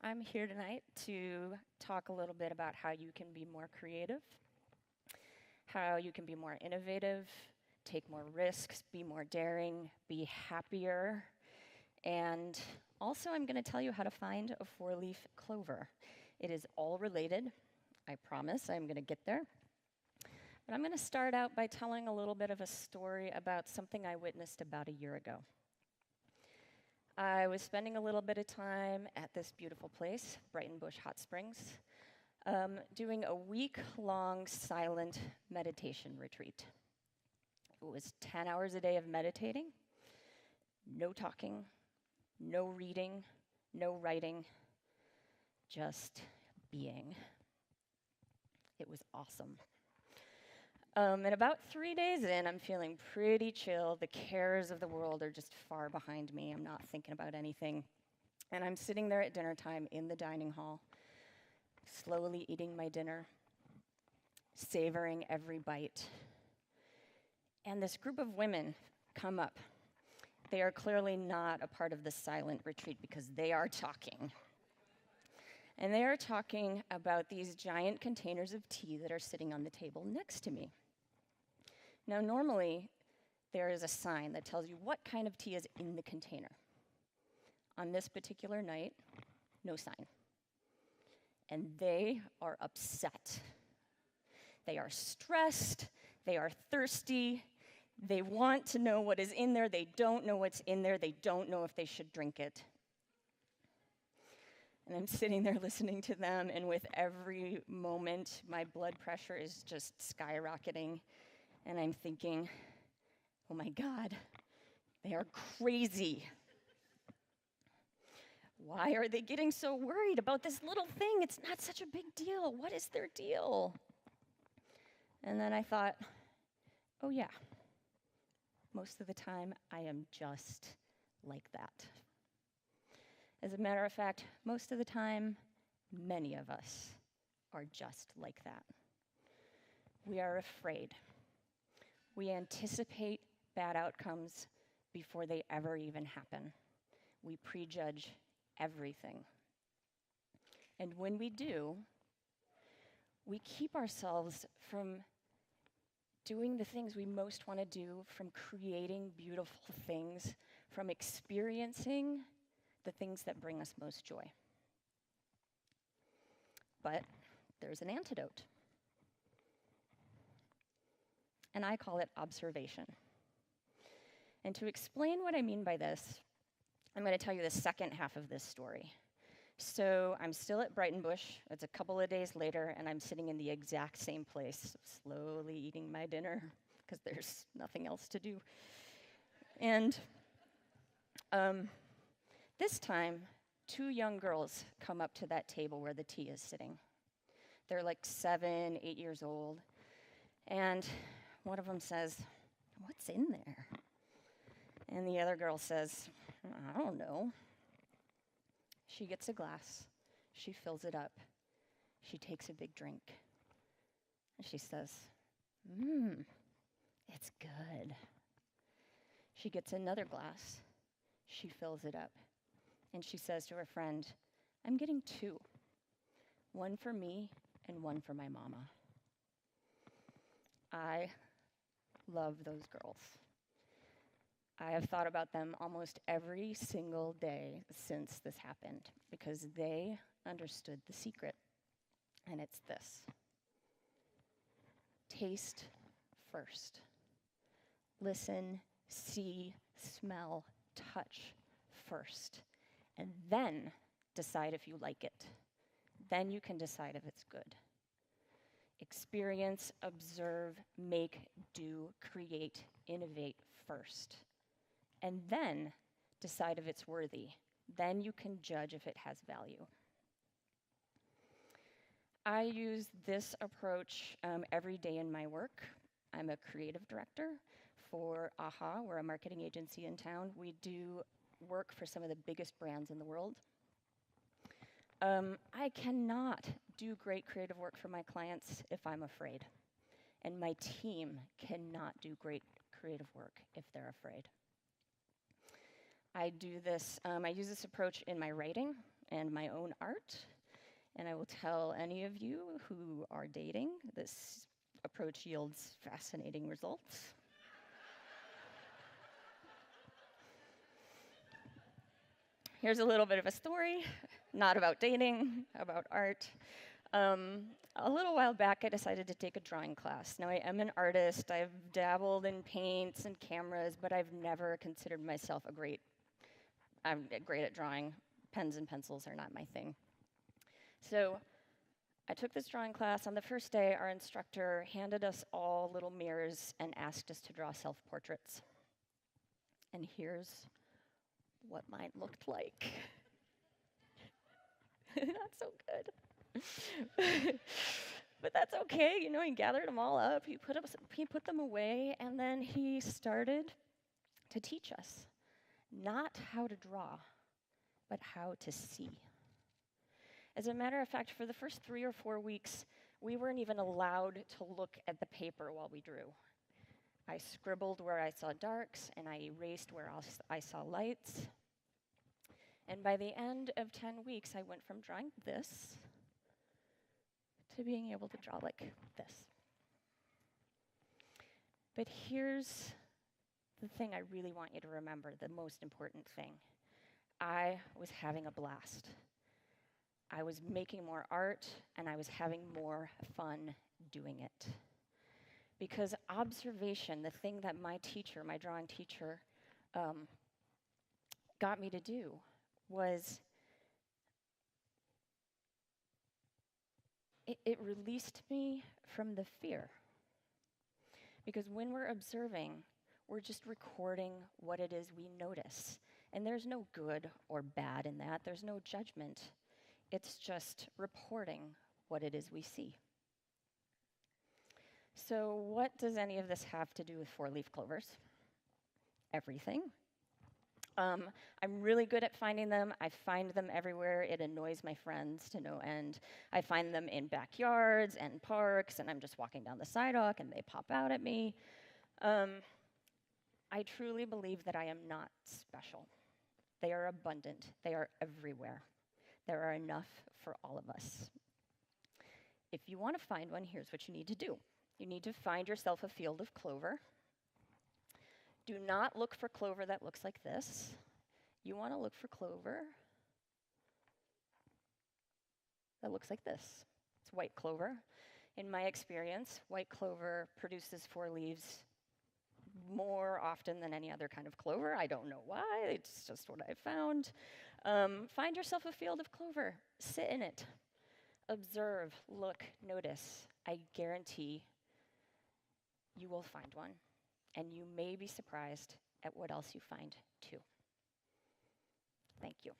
I'm here tonight to talk a little bit about how you can be more creative, how you can be more innovative, take more risks, be more daring, be happier, and also I'm going to tell you how to find a four-leaf clover. It is all related. I promise I'm going to get there. But I'm going to start out by telling a little bit of a story about something I witnessed about a year ago. I was spending a little bit of time at this beautiful place, Brighton Bush Hot Springs, doing a week-long silent meditation retreat. It was 10 hours a day of meditating, no talking, no reading, no writing, just being. It was awesome. And about 3 days in, I'm feeling pretty chill. The cares of the world are just far behind me. I'm not thinking about anything. And I'm sitting there at dinner time in the dining hall, slowly eating my dinner, savoring every bite. And this group of women come up. They are clearly not a part of the silent retreat because they are talking. And they are talking about these giant containers of tea that are sitting on the table next to me. Now, normally, there is a sign that tells you what kind of tea is in the container. On this particular night, no sign. And they are upset. They are stressed. They are thirsty. They want to know what is in there. They don't know what's in there. They don't know if they should drink it. And I'm sitting there listening to them, and with every moment, my blood pressure is just skyrocketing. And I'm thinking, oh my God, they are crazy. Why are they getting so worried about this little thing? It's not such a big deal. What is their deal? And then I thought, oh yeah, most of the time I am just like that. As a matter of fact, most of the time, many of us are just like that. We are afraid. We anticipate bad outcomes before they ever even happen. We prejudge everything. And when we do, we keep ourselves from doing the things we most want to do, from creating beautiful things, from experiencing the things that bring us most joy. But there's an antidote. And I call it observation. And to explain what I mean by this, I'm going to tell you the second half of this story. So I'm still at Brighton Bush. It's a couple of days later, and I'm sitting in the exact same place, slowly eating my dinner, because there's nothing else to do. And this time, two young girls come up to that table where the tea is sitting. They're like 7, 8 years old. And one of them says, "What's in there?" And the other girl says, "I don't know." She gets a glass. She fills it up. She takes a big drink. And she says, it's good. She gets another glass. She fills it up. And she says to her friend, "I'm getting 2. One for me and one for my mama." I love those girls. I have thought about them almost every single day since this happened because they understood the secret. And it's this: taste first. Listen, see, smell, touch first. And then decide if you like it. Then you can decide if it's good. Experience, observe, make, do, create, innovate first. And then decide if it's worthy. Then you can judge if it has value. I use this approach every day in my work. I'm a creative director for AHA. We're a marketing agency in town. We do work for some of the biggest brands in the world. I cannot do great creative work for my clients if I'm afraid. And my team cannot do great creative work if they're afraid. I use this approach in my writing. and my own art. And I will tell any of you who are dating, this approach yields fascinating results. Here's a little bit of a story, not about dating, about art. A little while back, I decided to take a drawing class. Now, I am an artist. I've dabbled in paints and cameras, but I've never considered myself I'm great at drawing. Pens and pencils are not my thing. So I took this drawing class. On the first day, our instructor handed us all little mirrors and asked us to draw self-portraits. And here's what mine looked like. Not so good. But that's okay, you know, he gathered them all up, he put them away, and then he started to teach us not how to draw, but how to see. As a matter of fact, for the first 3 or 4 weeks, we weren't even allowed to look at the paper while we drew. I scribbled where I saw darks, and I erased where I saw lights. And by the end of 10 weeks, I went from drawing this to being able to draw like this. But here's the thing I really want you to remember, the most important thing. I was having a blast. I was making more art, and I was having more fun doing it. Because observation, the thing that my drawing teacher, got me to do was it released me from the fear. Because when we're observing, we're just recording what it is we notice. And there's no good or bad in that. There's no judgment. It's just reporting what it is we see. So what does any of this have to do with four-leaf clovers? Everything. I'm really good at finding them. I find them everywhere. It annoys my friends to no end. I find them in backyards and parks, and I'm just walking down the sidewalk, and they pop out at me. I truly believe that I am not special. They are abundant. They are everywhere. There are enough for all of us. If you want to find one, here's what you need to do. You need to find yourself a field of clover. Do not look for clover that looks like this. You want to look for clover that looks like this. It's white clover. In my experience, white clover produces 4 leaves more often than any other kind of clover. I don't know why. It's just what I found. Find yourself a field of clover. Sit in it. Observe, look, notice. I guarantee you will find one. And you may be surprised at what else you find, too. Thank you.